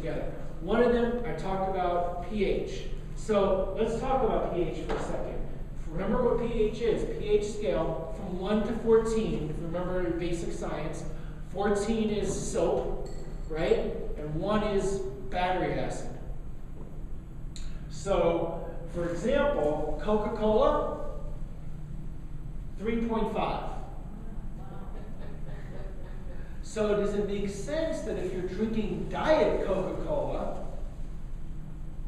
together. One of them, I talked about pH. So let's talk about pH for a second. Remember what pH is. pH scale from 1 to 14, if you remember your basic science, 14 is soap, right? And 1 is battery acid. So, for example, Coca-Cola, 3.5. So does it make sense that if you're drinking Diet Coca-Cola,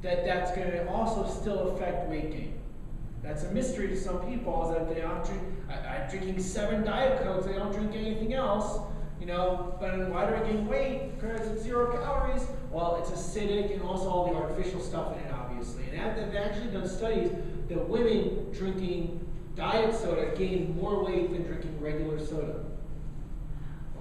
that that's going to also still affect weight gain? That's a mystery to some people, is that they don't drink, I'm drinking 7 Diet Cokes, they don't drink anything else, you know, but why do I gain weight? Because it's 0 calories. Well, it's acidic and also all the artificial stuff in it, obviously. And they've actually done studies that women drinking diet soda gain more weight than drinking regular soda.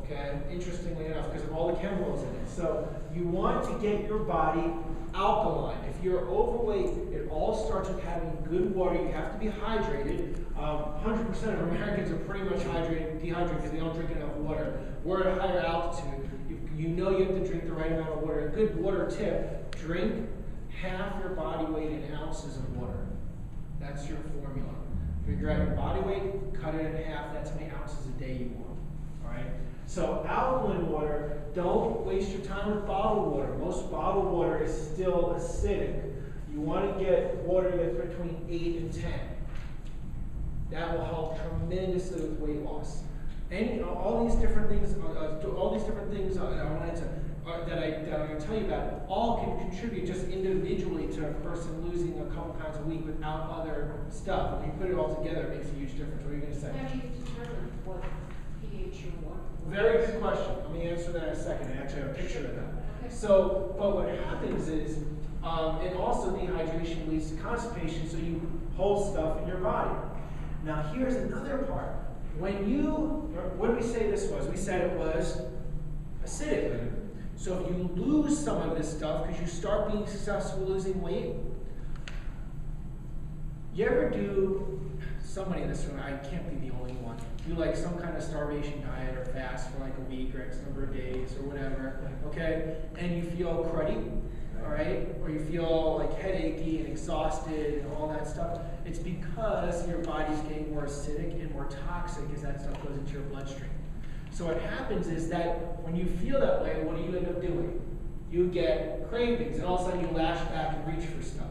Okay, interestingly enough, because of all the chemicals in it. So you want to get your body alkaline. If you're overweight, it all starts with having good water. You have to be hydrated. 100% of Americans are pretty much dehydrated because they don't drink enough water. We're at a higher altitude. You know you have to drink the right amount of water. A good water tip, drink half your body weight in ounces of water. That's your formula. Figure out your body weight, cut it in half. That's how many ounces a day you want. All right? So alkaline water, don't waste your time with bottled water. Most bottled water is still acidic. You want to get water that's between 8 and 10. That will help tremendously with weight loss. And all these different things, that I wanted to that I'm going to tell you about, all can contribute just individually to a person losing a couple pounds a week without other stuff. When you put it all together, it makes a huge difference. What are you going to say? How do you determine what pH you want? Very good question. Let me answer that in a second. I actually have a picture of that. Okay. So, but what happens is, and also dehydration leads to constipation, so you hold stuff in your body. Now, here's another part. When you, what did we say this was? We said it was acidic. So if you lose some of this stuff because you start being successful losing weight, you ever do, somebody in this room, I can't be the only one, do like some kind of starvation diet or fast for like a week or X number of days or whatever, okay? And you feel cruddy, all right? Or you feel like headachy and exhausted and all that stuff. It's because your body's getting more acidic and more toxic as that stuff goes into your bloodstream. So what happens is that when you feel that way, what do you end up doing? You get cravings, and all of a sudden you lash back and reach for stuff.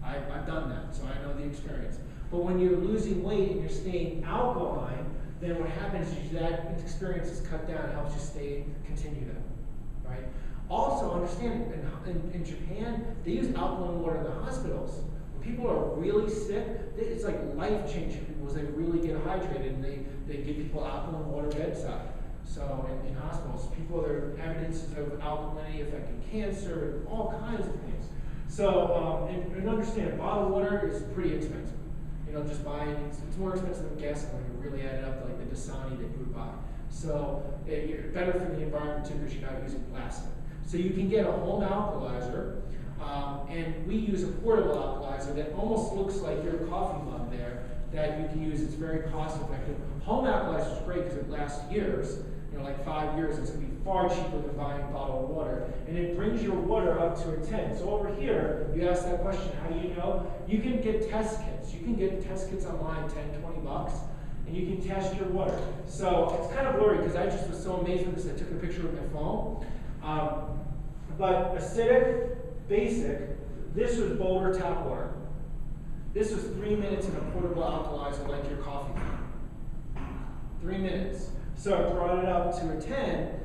I've done that, so I know the experience. But when you're losing weight and you're staying alkaline, then what happens is that experience is cut down. It helps you continue that, right? Also, understand, in Japan, they use alkaline water in the hospitals. When people are really sick, it's like life-changing for people because they really get hydrated, and they give people alkaline water bedside. So in hospitals, there are evidences of alkalinity affecting cancer and all kinds of things. So, and understand, bottled water is pretty expensive. You know, just buying, it's more expensive than gasoline when you really add it up to like the Dasani that you would buy. So, you're better for the environment too because you're not using plastic. So you can get a home alkalizer, and we use a portable alkalizer that almost looks like your coffee mug there that you can use. It's very cost effective. Home alkalizer is great because it lasts years. You know, like 5 years, it's going to be far cheaper than buying bottled water. And it brings your water up to a 10. So over here, you asked that question, how do you know? You can get test kits. You can get test kits online, 10, 20 bucks, and you can test your water. So it's kind of blurry because I just was so amazed with this, I took a picture with my phone. But acidic, basic, this was Boulder tap water. This was 3 minutes in a portable alkalizer like your coffee cup. 3 minutes. So I brought it up to a 10,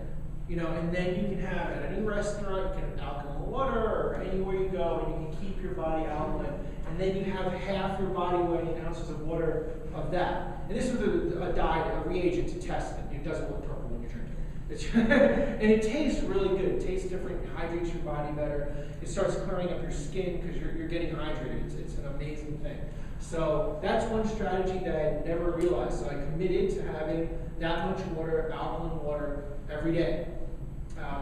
you know, and then you can have at any restaurant, you can have alkaline water, or anywhere you go, and you can keep your body alkaline. And then you have half your body weight in ounces of water of that. And this was a diet, a reagent to test it. It doesn't look purple when you drink it. And it tastes really good. It tastes different. It hydrates your body better. It starts clearing up your skin because you're getting hydrated. It's an amazing thing. So that's one strategy that I never realized. So I committed to having that much water, alkaline water, every day.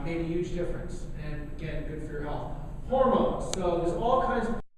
Made a huge difference. And again, good for your health. Hormones. So there's all kinds of